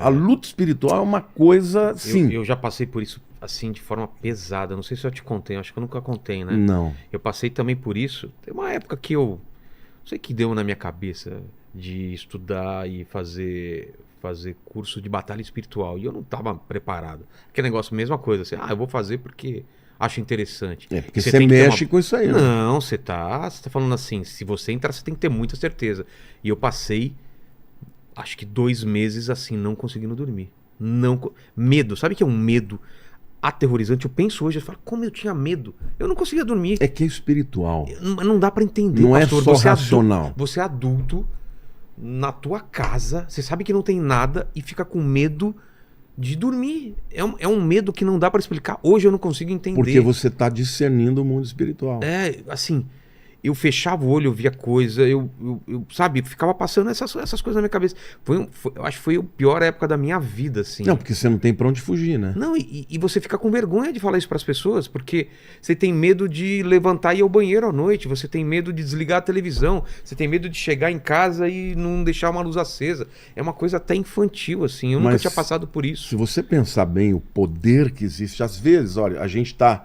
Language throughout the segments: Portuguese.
A luta espiritual é uma coisa, sim. Eu já passei por isso assim de forma pesada. Não sei se eu te contei, acho que eu nunca contei, né? Não. Eu passei também por isso. Tem uma época que eu não sei o que deu na minha cabeça de estudar e fazer curso de batalha espiritual. E eu não estava preparado. Aquele negócio, mesma coisa, assim, eu vou fazer porque acho interessante. É, porque E você tem que ter mexe com isso aí, né? Não, você tá falando assim, se você entrar, você tem que ter muita certeza. E eu passei, acho que 2 meses assim, não conseguindo dormir. Medo, sabe o que é um medo aterrorizante? Eu penso hoje, eu falo, como eu tinha medo. Eu não conseguia dormir. É que é espiritual. Não dá pra entender, Não é pastor. só Você racional. Você é adulto, na tua casa, você sabe que não tem nada e fica com medo de dormir. É um medo que não dá pra explicar. Hoje eu não consigo entender. Porque você está discernindo o mundo espiritual. É, assim, eu fechava o olho, eu via coisa, sabe, ficava passando essas coisas na minha cabeça. Eu acho que foi a pior época da minha vida, assim. Não, porque você não tem pra onde fugir, né? Não, e você fica com vergonha de falar isso pras pessoas, porque você tem medo de levantar e ir ao banheiro à noite, você tem medo de desligar a televisão, você tem medo de chegar em casa e não deixar uma luz acesa. É uma coisa até infantil, assim, eu nunca Mas tinha passado por isso. se você pensar bem o poder que existe, às vezes, olha, a gente está.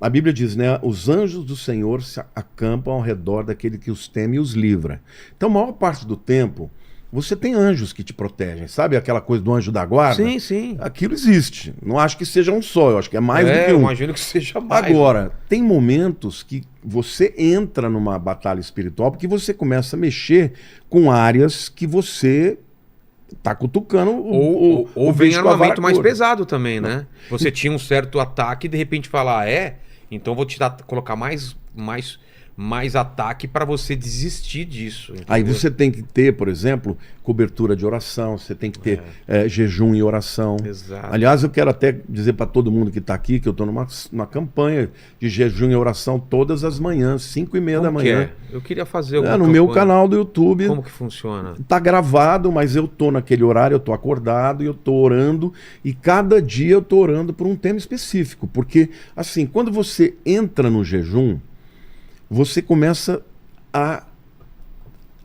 A Bíblia diz, né? Os anjos do Senhor se acampam ao redor daquele que os teme e os livra. Então, a maior parte do tempo, você tem anjos que te protegem. Sabe aquela coisa do anjo da guarda? Sim, sim. Aquilo existe. Não acho que seja um só, eu acho que é mais do que Eu um. imagino que seja mais. Agora, tem momentos que você entra numa batalha espiritual porque você começa a mexer com áreas que você tá cutucando Ou vem bicho com a vara armamento mais curta. pesado também, né? Você tinha um certo ataque e de repente falar, então vou colocar mais ataque para você desistir disso. Aí Entendeu? você tem que ter, por exemplo, cobertura de oração, você tem que ter jejum e oração. Exato. Aliás, eu quero até dizer para todo mundo que está aqui que eu estou numa campanha de jejum e oração todas as manhãs, 5h30 da Como que manhã. é? Eu queria fazer alguma No meu campanha. canal do YouTube. Como que funciona? Tá gravado, mas eu tô naquele horário, eu tô acordado e eu tô orando, e cada dia eu tô orando por um tema específico, porque assim, quando você entra no jejum, você começa a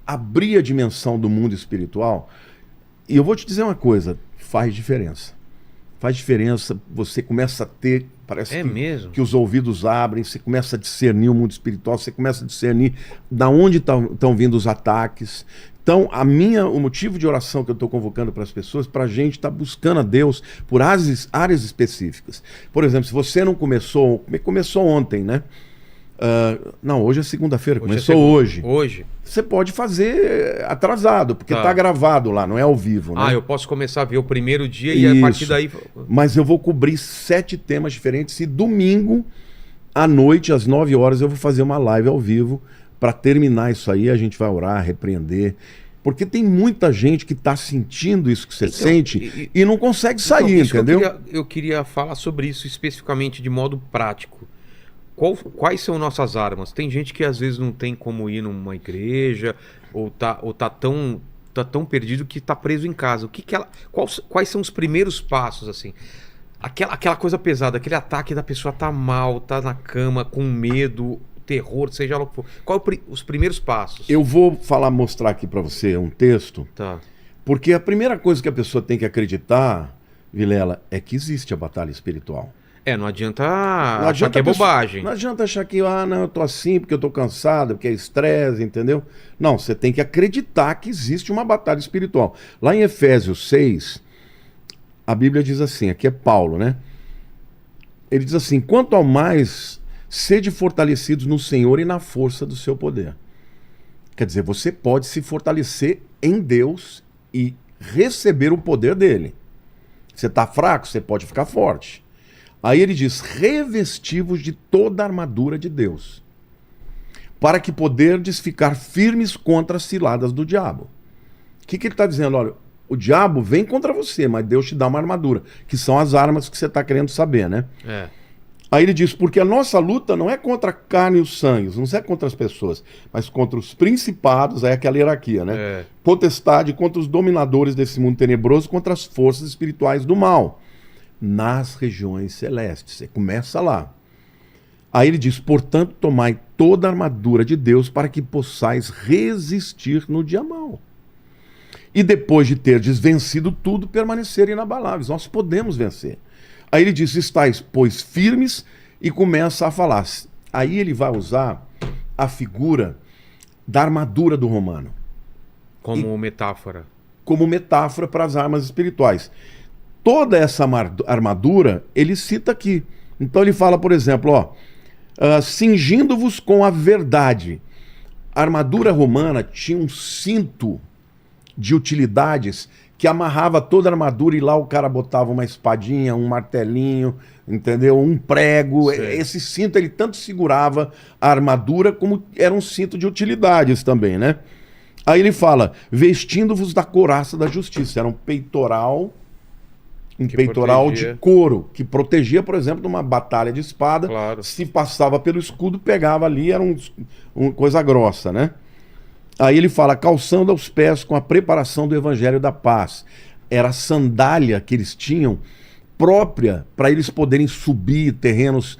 abrir a dimensão do mundo espiritual, e eu vou te dizer uma coisa, faz diferença. Faz diferença, você começa a ter, parece mesmo? que os ouvidos abrem, você começa a discernir o mundo espiritual, você começa a discernir da onde estão vindo os ataques. Então, o motivo de oração que eu estou convocando para as pessoas, para a gente estar buscando a Deus por áreas específicas. Por exemplo, se você não começou ontem, né? Não, hoje é segunda-feira, começou hoje. Hoje? Você pode fazer atrasado, porque tá gravado lá, não é ao vivo, né? Eu posso começar a ver o primeiro dia e a partir daí... Mas eu vou cobrir 7 temas diferentes e domingo à noite, às 9 horas, eu vou fazer uma live ao vivo para terminar isso aí, a gente vai orar, repreender. Porque tem muita gente que está sentindo isso que você sente e não consegue sair, entendeu? Eu queria falar sobre isso especificamente de modo prático. Quais são nossas armas? Tem gente que às vezes não tem como ir numa igreja ou tá tão perdido que tá preso em casa. Quais são os primeiros passos, assim? Aquela coisa pesada, aquele ataque da pessoa tá mal, tá na cama, com medo, terror, seja lá o que for. Quais os primeiros passos? Eu vou mostrar aqui para você um texto, Tá. porque a primeira coisa que a pessoa tem que acreditar, Vilela, é que existe a batalha espiritual. Não adianta achar que é bobagem. Não adianta achar que, não, eu tô assim porque eu tô cansado, porque é estresse, entendeu? Não, você tem que acreditar que existe uma batalha espiritual. Lá em Efésios 6, a Bíblia diz assim, aqui é Paulo, né? Ele diz assim, quanto ao mais, sede fortalecidos no Senhor e na força do seu poder. Quer dizer, você pode se fortalecer em Deus e receber o poder dele. Você tá fraco, você pode ficar forte. Aí ele diz, revestivos de toda a armadura de Deus, para que poderdes ficar firmes contra as ciladas do diabo. O que ele está dizendo? Olha, o diabo vem contra você, mas Deus te dá uma armadura, que são as armas que você está querendo saber, né? Aí ele diz, porque a nossa luta não é contra a carne e o sangue, não é contra as pessoas, mas contra os principados, aí aquela hierarquia, né? Potestade, contra os dominadores desse mundo tenebroso, contra as forças espirituais do mal nas regiões celestes. Você começa lá. Aí ele diz, portanto, tomai toda a armadura de Deus para que possais resistir no dia mau. E depois de terdes vencido tudo, permanecer inabaláveis. Nós podemos vencer. Aí ele diz, estáis, pois, firmes, e começa a falar. Aí ele vai usar a figura da armadura do romano. Como metáfora. Como metáfora para as armas espirituais. Toda essa armadura, ele cita aqui. Então ele fala, por exemplo, cingindo-vos com a verdade. A armadura romana tinha um cinto de utilidades que amarrava toda a armadura e lá o cara botava uma espadinha, um martelinho, entendeu? Um prego. Sim. Esse cinto, ele tanto segurava a armadura como era um cinto de utilidades também, né? Aí ele fala, vestindo-vos da couraça da justiça. Era um peitoral protegia. de couro, que protegia, por exemplo, numa batalha de espada. Claro. Se passava pelo escudo, pegava ali, era uma coisa grossa, né? Aí ele fala, calçando aos pés com a preparação do evangelho da paz. Era a sandália que eles tinham própria para eles poderem subir terrenos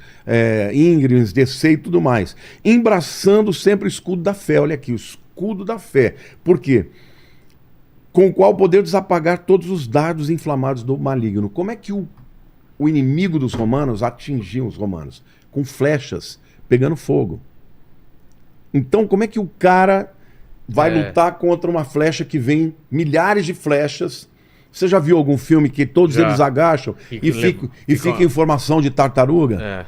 íngremes, descer e tudo mais. Embraçando sempre o escudo da fé. Olha aqui, o escudo da fé. Por quê? Com o qual poder desapagar todos os dardos inflamados do maligno. Como é que o inimigo dos romanos atingia os romanos? Com flechas, pegando fogo. Então, como é que o cara vai lutar contra uma flecha que vem milhares de flechas? Você já viu algum filme que todos eles agacham e fica em formação de tartaruga?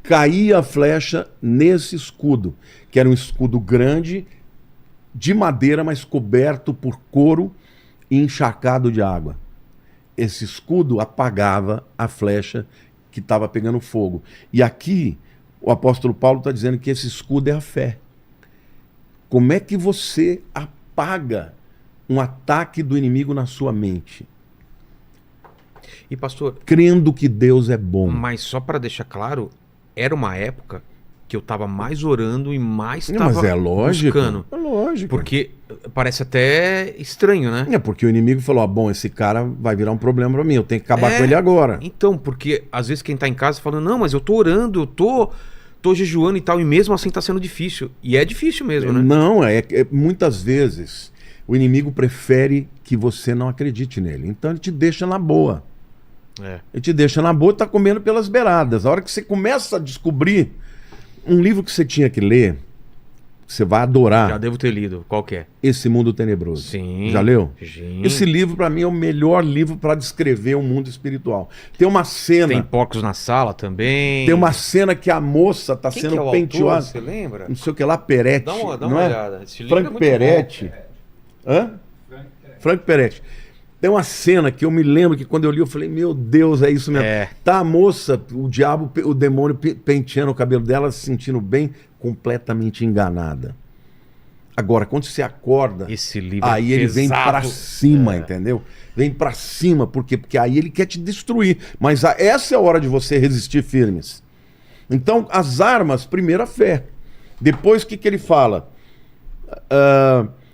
Caía a flecha nesse escudo, que era um escudo grande, de madeira, mas coberto por couro e encharcado de água. Esse escudo apagava a flecha que estava pegando fogo. E aqui o apóstolo Paulo está dizendo que esse escudo é a fé. Como é que você apaga um ataque do inimigo na sua mente? E pastor, crendo que Deus é bom. Mas só para deixar claro, era uma época que eu estava mais orando e mais estava mas é lógico, buscando. É lógico. Porque parece até estranho, né? É porque o inimigo falou, bom, esse cara vai virar um problema para mim, eu tenho que acabar com ele agora. Então, porque às vezes quem tá em casa fala, não, mas eu tô orando, eu tô jejuando e tal, e mesmo assim tá sendo difícil. E é difícil mesmo, né? Não, muitas vezes o inimigo prefere que você não acredite nele. Então ele te deixa na boa. Ele te deixa na boa e tá comendo pelas beiradas. A hora que você começa a descobrir um livro que você tinha que ler, você vai adorar. Já devo ter lido. Qual que é? Esse Mundo Tenebroso. Sim. Já leu? Sim. Esse livro, para mim, é o melhor livro para descrever o mundo espiritual. Tem uma cena... Tem porcos na sala também. Tem uma cena que a moça está sendo que é o penteada. autor, você lembra? Não sei o que lá, Peretti. Dá uma não é? olhada. Esse livro Frank Peretti. Hã? Frank Peretti. Tem uma cena que eu me lembro que quando eu li, eu falei, meu Deus, é isso mesmo. Tá a moça, o diabo, o demônio penteando o cabelo dela, se sentindo bem, completamente enganada. Agora, quando você acorda, esse livro aí ele vem pra cima, entendeu? Vem pra cima, por quê? Porque aí ele quer te destruir. Mas essa é a hora de você resistir firmes. Então, as armas, primeiro a fé. Depois, o que ele fala?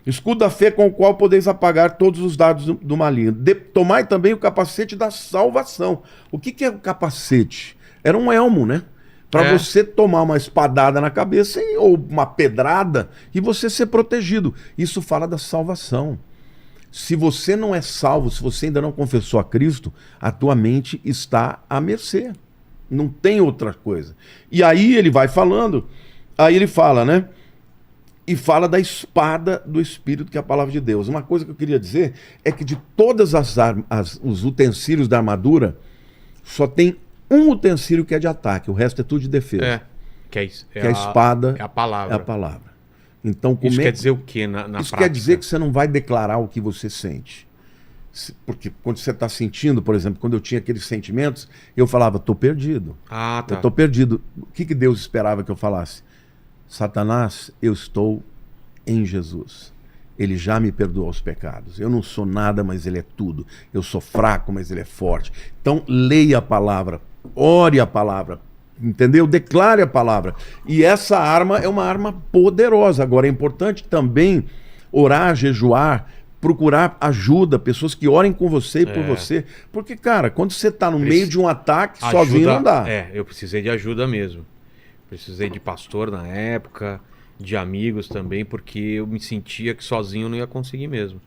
Escudo da fé com o qual podeis apagar todos os dardos do maligno. Tomai também o capacete da salvação. O que é o capacete? Era um elmo, né? Para você tomar uma espadada na cabeça ou uma pedrada e você ser protegido. Isso fala da salvação. Se você não é salvo, se você ainda não confessou a Cristo, a tua mente está à mercê. Não tem outra coisa. E aí ele vai falando, aí ele fala, né? E fala da espada do Espírito, que é a palavra de Deus. Uma coisa que eu queria dizer é que de todas os utensílios da armadura, só tem um utensílio que é de ataque, o resto é tudo de defesa. Que é isso. Que é a espada. É a palavra. É a palavra. Então, isso quer dizer o quê na isso prática? quer dizer que você não vai declarar o que você sente. Porque quando você está sentindo, por exemplo, quando eu tinha aqueles sentimentos, eu falava, estou perdido. Ah, tá. Eu estou perdido. O que Deus esperava que eu falasse? Satanás, eu estou em Jesus. Ele já me perdoou os pecados. Eu não sou nada, mas Ele é tudo. Eu sou fraco, mas Ele é forte. Então, leia a palavra, ore a palavra, entendeu? Declare a palavra. E essa arma é uma arma poderosa. Agora, é importante também orar, jejuar, procurar ajuda, pessoas que orem com você e por você. Porque, cara, quando você está no meio de um ataque, sozinho não dá. Eu precisei de ajuda mesmo. Precisei de pastor na época, de amigos também, porque eu me sentia que sozinho eu não ia conseguir mesmo.